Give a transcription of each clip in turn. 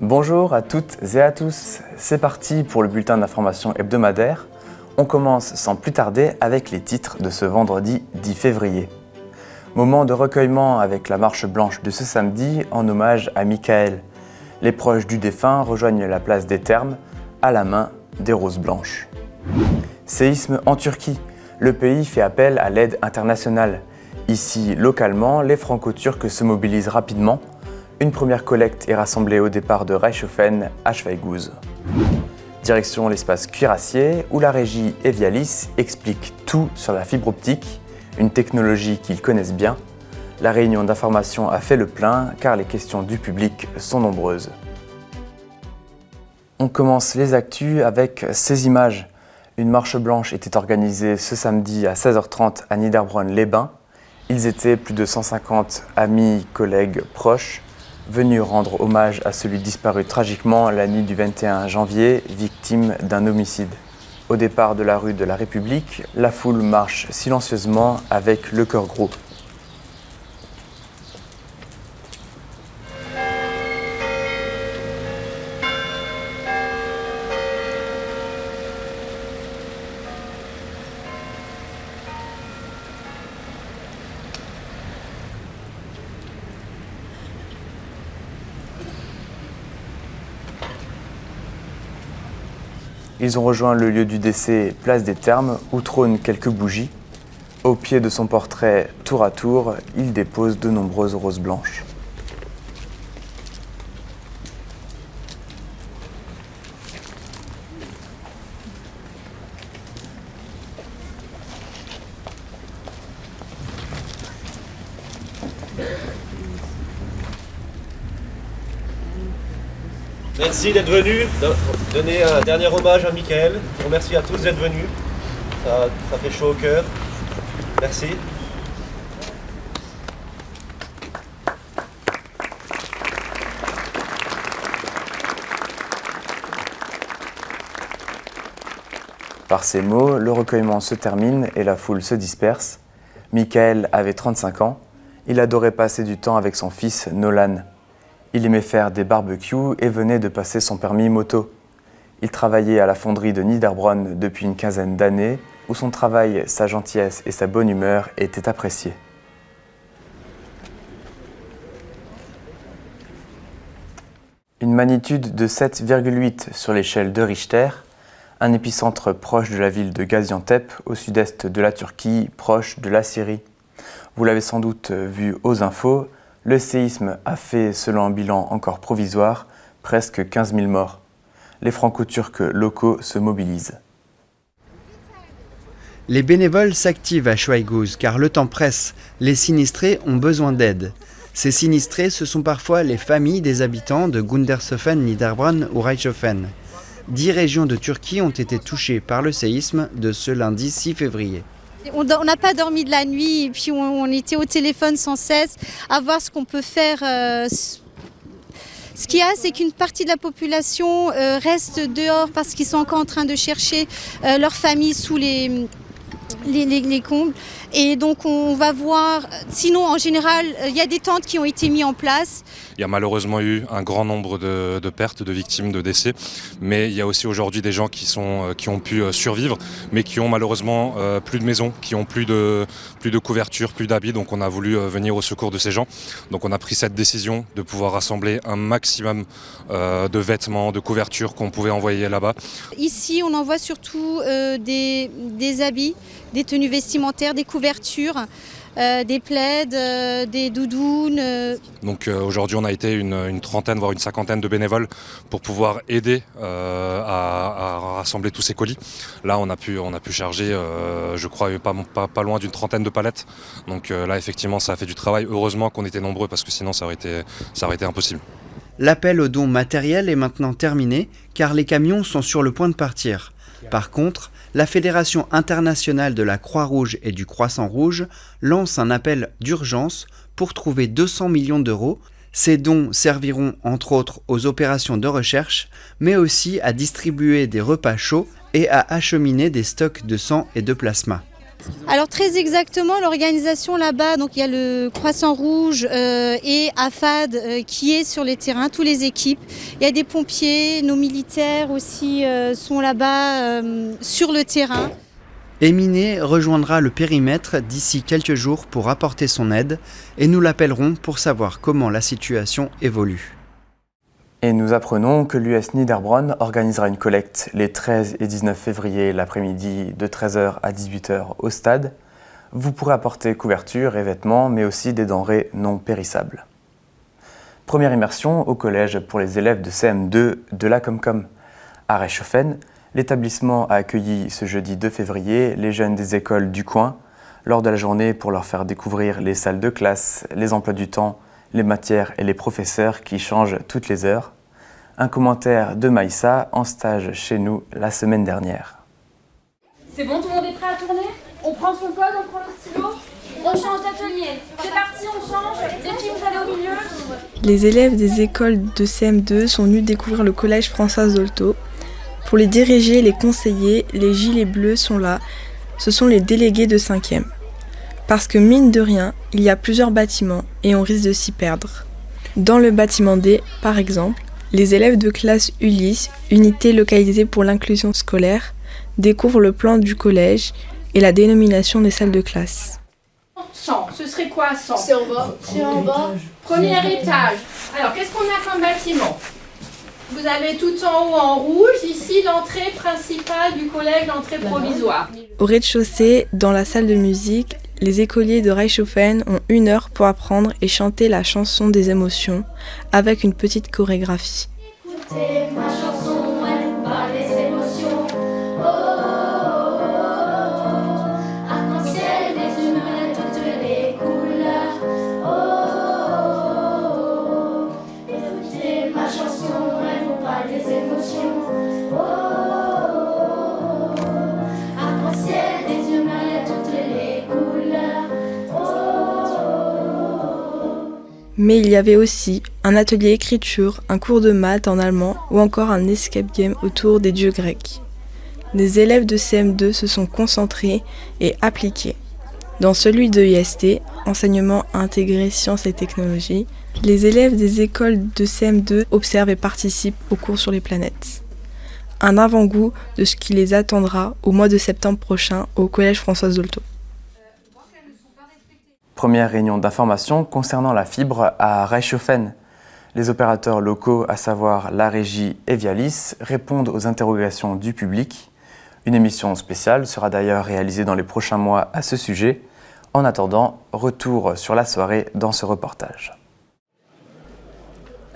Bonjour à toutes et à tous, c'est parti pour le bulletin d'information hebdomadaire. On commence sans plus tarder avec les titres de ce vendredi 10 février. Moment de recueillement avec la marche blanche de ce samedi en hommage à Michael. Les proches du défunt rejoignent la place des Thermes à la main des roses blanches. Séisme en Turquie. Le pays fait appel à l'aide internationale. Ici, localement, les franco-turcs se mobilisent rapidement. Une première collecte est rassemblée au départ de Reichshofen à Schweighouse. Direction l'espace cuirassier où la régie Evialis explique tout sur la fibre optique, une technologie qu'ils connaissent bien. La réunion d'information a fait le plein car les questions du public sont nombreuses. On commence les actus avec ces images. Une marche blanche était organisée ce samedi à 16h30 à Niederbronn-les-Bains. Ils étaient plus de 150 amis, collègues, proches, venus rendre hommage à celui disparu tragiquement la nuit du 21 janvier, victime d'un homicide. Au départ de la rue de la République, la foule marche silencieusement avec le cœur gros. Ils ont rejoint le lieu du décès, place des Thermes, où trônent quelques bougies. Au pied de son portrait, tour à tour, il dépose de nombreuses roses blanches. Merci d'être venus, donner un dernier hommage à Michael. Je vous remercie à tous d'être venus. Ça fait chaud au cœur. Merci. Par ces mots, le recueillement se termine et la foule se disperse. Michael avait 35 ans. Il adorait passer du temps avec son fils Nolan. Il aimait faire des barbecues et venait de passer son permis moto. Il travaillait à la fonderie de Niederbronn depuis une quinzaine d'années, où son travail, sa gentillesse et sa bonne humeur étaient appréciés. Une magnitude de 7,8 sur l'échelle de Richter, un épicentre proche de la ville de Gaziantep, au sud-est de la Turquie, proche de la Syrie. Vous l'avez sans doute vu aux infos, le séisme a fait, selon un bilan encore provisoire, presque 15 000 morts. Les franco-turcs locaux se mobilisent. Les bénévoles s'activent à Schweighouse car le temps presse. Les sinistrés ont besoin d'aide. Ces sinistrés, ce sont parfois les familles des habitants de Gundershofen, Niederbronn ou Reichshofen. 10 régions de Turquie ont été touchées par le séisme de ce lundi 6 février. On n'a pas dormi de la nuit et puis on était au téléphone sans cesse à voir ce qu'on peut faire. Ce qu'il y a, c'est qu'une partie de la population reste dehors parce qu'ils sont encore en train de chercher leur famille sous les combles. Et donc on va voir, sinon en général, il y a des tentes qui ont été mises en place. Il y a malheureusement eu un grand nombre de pertes, de victimes, de décès, mais il y a aussi aujourd'hui des gens qui ont pu survivre, mais qui ont malheureusement plus de maison, qui ont plus de couverture, plus d'habits, donc on a voulu venir au secours de ces gens. Donc on a pris cette décision de pouvoir rassembler un maximum de vêtements, de couvertures qu'on pouvait envoyer là-bas. Ici, on envoie surtout des habits, des tenues vestimentaires, des couvertures, des plaids, des doudounes. Donc aujourd'hui on a été une trentaine voire une cinquantaine de bénévoles pour pouvoir aider à rassembler tous ces colis. Là on a pu charger je crois pas loin d'une trentaine de palettes. Donc là effectivement ça a fait du travail. Heureusement qu'on était nombreux parce que sinon ça aurait été impossible. L'appel aux dons matériels est maintenant terminé car les camions sont sur le point de partir. Par contre, la Fédération internationale de la Croix-Rouge et du Croissant-Rouge lance un appel d'urgence pour trouver 200 millions d'euros. Ces dons serviront entre autres aux opérations de recherche, mais aussi à distribuer des repas chauds et à acheminer des stocks de sang et de plasma. Alors très exactement, l'organisation là-bas, donc il y a le Croissant Rouge et AFAD qui est sur les terrains, toutes les équipes. Il y a des pompiers, nos militaires aussi sont là-bas sur le terrain. Éminé rejoindra le périmètre d'ici quelques jours pour apporter son aide et nous l'appellerons pour savoir comment la situation évolue. Et nous apprenons que l'US Niederbronn organisera une collecte les 13 et 19 février l'après-midi de 13h à 18h au stade. Vous pourrez apporter couverture et vêtements, mais aussi des denrées non périssables. Première immersion au collège pour les élèves de CM2 de la Comcom. À Reichshofen, l'établissement a accueilli ce jeudi 2 février les jeunes des écoles du coin lors de la journée pour leur faire découvrir les salles de classe, les emplois du temps, les matières et les professeurs qui changent toutes les heures. Un commentaire de Maïssa en stage chez nous la semaine dernière. C'est bon, tout le monde est prêt à tourner? On prend son code, on prend le stylo, on change d'atelier. C'est parti, on change. Les filles, vous allez au milieu. Les élèves des écoles de CM2 sont venus découvrir le collège François Zolto. Pour les diriger, les conseiller, les gilets bleus sont là. Ce sont les délégués de 5e. Parce que mine de rien, il y a plusieurs bâtiments et on risque de s'y perdre. Dans le bâtiment D, par exemple, les élèves de classe Ulysse, unité localisée pour l'inclusion scolaire, découvrent le plan du collège et la dénomination des salles de classe. 100, ce serait quoi 100? C'est en bas. C'est en bas. Premier étage. Alors, qu'est-ce qu'on a comme bâtiment? Vous avez tout en haut en rouge, ici l'entrée principale du collège, l'entrée provisoire. Au rez-de-chaussée, dans la salle de musique, les écoliers de Reichshofen ont 1 heure pour apprendre et chanter la chanson des émotions avec une petite chorégraphie. Écoutez ma chanson, elle nous parle des émotions. Oh, oh, oh. Arc-en-ciel, des humains, toutes les couleurs. Oh, oh, oh. Écoutez ma chanson, elle nous parle des émotions. Oh, oh, oh. Arc-en-ciel, des humains, toutes les couleurs. Mais il y avait aussi un atelier écriture, un cours de maths en allemand ou encore un escape game autour des dieux grecs. Les élèves de CM2 se sont concentrés et appliqués. Dans celui de IST, enseignement intégré sciences et technologies, les élèves des écoles de CM2 observent et participent aux cours sur les planètes. Un avant-goût de ce qui les attendra au mois de septembre prochain au collège François Zolto. Première réunion d'information concernant la fibre à Reichshofen. Les opérateurs locaux, à savoir la régie et Vialis, répondent aux interrogations du public. Une émission spéciale sera d'ailleurs réalisée dans les prochains mois à ce sujet. En attendant, retour sur la soirée dans ce reportage.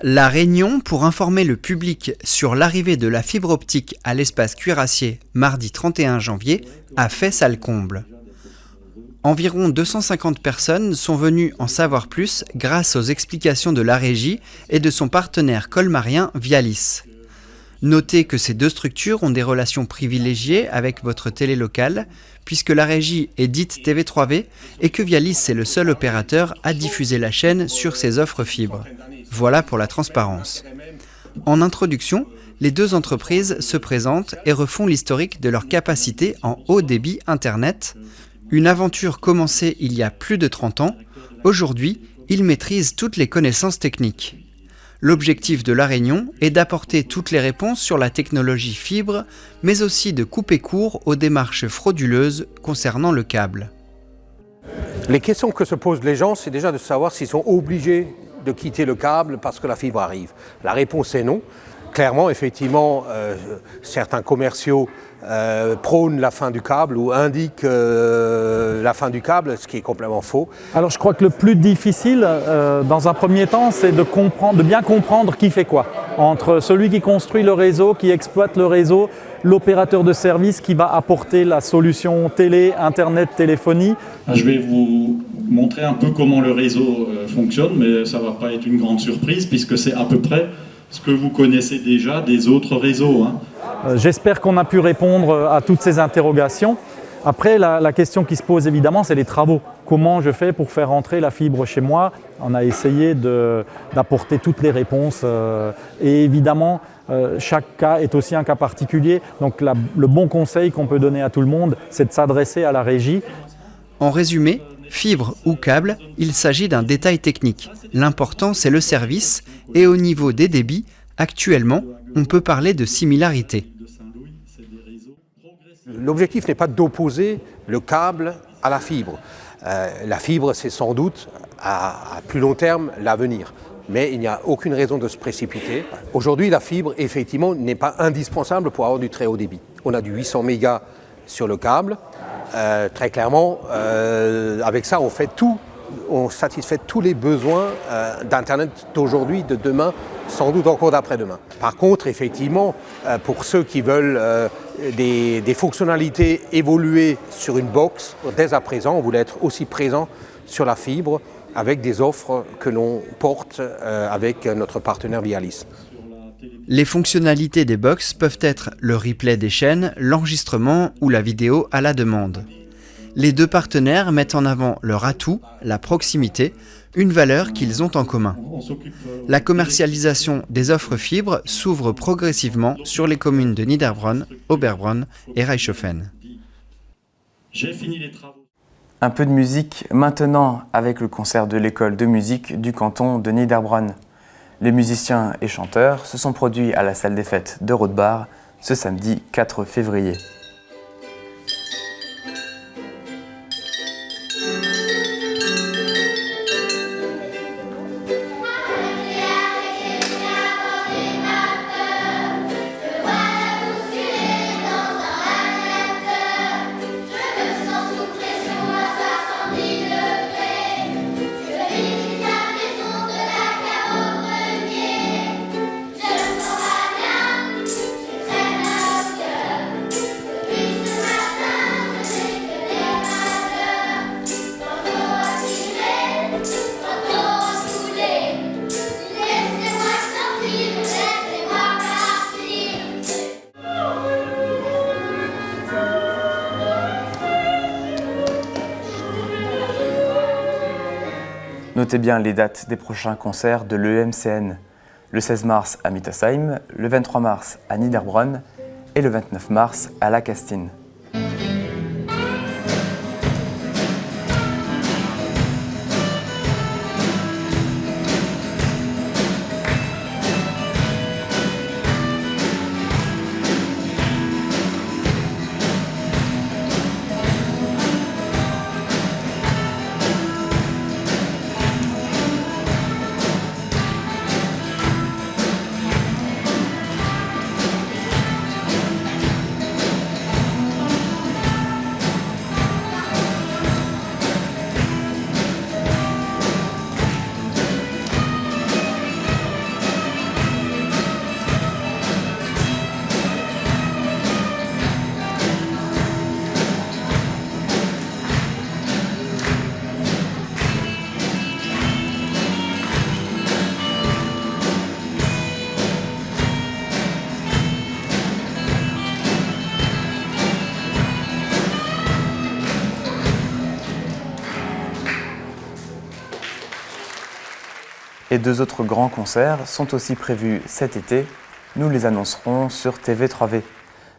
La réunion pour informer le public sur l'arrivée de la fibre optique à l'espace cuirassier mardi 31 janvier a fait salle comble. Environ 250 personnes sont venues en savoir plus grâce aux explications de la régie et de son partenaire colmarien Vialis. Notez que ces deux structures ont des relations privilégiées avec votre télé locale, puisque la régie est dite TV3V et que Vialis est le seul opérateur à diffuser la chaîne sur ses offres fibres. Voilà pour la transparence. En introduction, les deux entreprises se présentent et refont l'historique de leur capacité en haut débit Internet. Une aventure commencée il y a plus de 30 ans, aujourd'hui, ils maîtrisent toutes les connaissances techniques. L'objectif de la réunion est d'apporter toutes les réponses sur la technologie fibre, mais aussi de couper court aux démarches frauduleuses concernant le câble. Les questions que se posent les gens, c'est déjà de savoir s'ils sont obligés de quitter le câble parce que la fibre arrive. La réponse est non. Clairement, effectivement, certains commerciaux prônent la fin du câble ou indiquent la fin du câble, ce qui est complètement faux. Alors je crois que le plus difficile, dans un premier temps, c'est de bien comprendre qui fait quoi. Entre celui qui construit le réseau, qui exploite le réseau, l'opérateur de service qui va apporter la solution télé, internet, téléphonie. Je vais vous montrer un peu comment le réseau fonctionne, mais ça ne va pas être une grande surprise puisque c'est à peu près ce que vous connaissez déjà des autres réseaux. J'espère qu'on a pu répondre à toutes ces interrogations. Après, la question qui se pose évidemment, c'est les travaux. Comment je fais pour faire entrer la fibre chez moi? On a essayé d'apporter toutes les réponses. Et évidemment, chaque cas est aussi un cas particulier. Donc le bon conseil qu'on peut donner à tout le monde, c'est de s'adresser à la régie. En résumé, fibre ou câble, il s'agit d'un détail technique. L'important, c'est le service, et au niveau des débits, actuellement, on peut parler de similarité. L'objectif n'est pas d'opposer le câble à la fibre. La fibre, c'est sans doute à plus long terme l'avenir. Mais il n'y a aucune raison de se précipiter. Aujourd'hui, la fibre, effectivement, n'est pas indispensable pour avoir du très haut débit. On a du 800 mégas sur le câble. Très clairement, avec ça, on satisfait tous les besoins d'Internet d'aujourd'hui, de demain, sans doute encore d'après-demain. Par contre, effectivement, pour ceux qui veulent des fonctionnalités évoluer sur une box, dès à présent, on voulait être aussi présent sur la fibre avec des offres que l'on porte avec notre partenaire Vialis. Les fonctionnalités des box peuvent être le replay des chaînes, l'enregistrement ou la vidéo à la demande. Les deux partenaires mettent en avant leur atout, la proximité, une valeur qu'ils ont en commun. La commercialisation des offres fibres s'ouvre progressivement sur les communes de Niederbronn, Oberbronn et Reichshofen. J'ai fini les travaux. Un peu de musique maintenant avec le concert de l'école de musique du canton de Niederbronn. Les musiciens et chanteurs se sont produits à la salle des fêtes de Rothbard ce samedi 4 février. Notez bien les dates des prochains concerts de l'EMCN. Le 16 mars à Mittersheim, le 23 mars à Niederbronn et le 29 mars à La Castine. Et deux autres grands concerts sont aussi prévus cet été. Nous les annoncerons sur TV3V.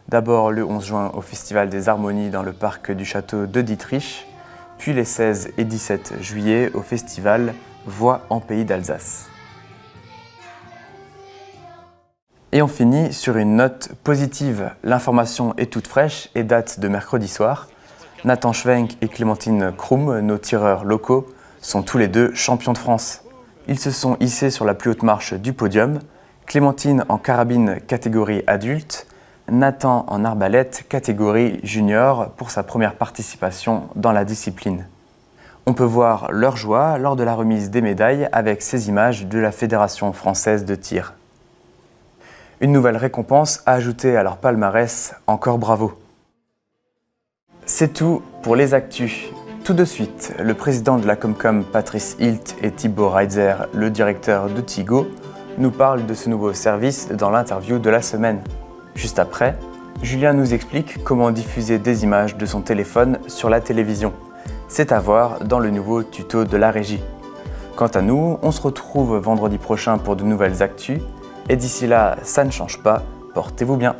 D'abord le 11 juin au Festival des Harmonies dans le parc du château de Dietrich, puis les 16 et 17 juillet au festival Voix en Pays d'Alsace. Et on finit sur une note positive. L'information est toute fraîche et date de mercredi soir. Nathan Schwenk et Clémentine Krum, nos tireurs locaux, sont tous les deux champions de France. Ils se sont hissés sur la plus haute marche du podium. Clémentine en carabine catégorie adulte, Nathan en arbalète catégorie junior pour sa première participation dans la discipline. On peut voir leur joie lors de la remise des médailles avec ces images de la Fédération française de tir. Une nouvelle récompense à ajouter à leur palmarès, encore bravo. C'est tout pour les actus. Tout de suite, le président de la Comcom, Patrice Hilt, et Thibaut Reitzer, le directeur de Tigo, nous parlent de ce nouveau service dans l'interview de la semaine. Juste après, Julien nous explique comment diffuser des images de son téléphone sur la télévision. C'est à voir dans le nouveau tuto de la régie. Quant à nous, on se retrouve vendredi prochain pour de nouvelles actus. Et d'ici là, ça ne change pas, portez-vous bien.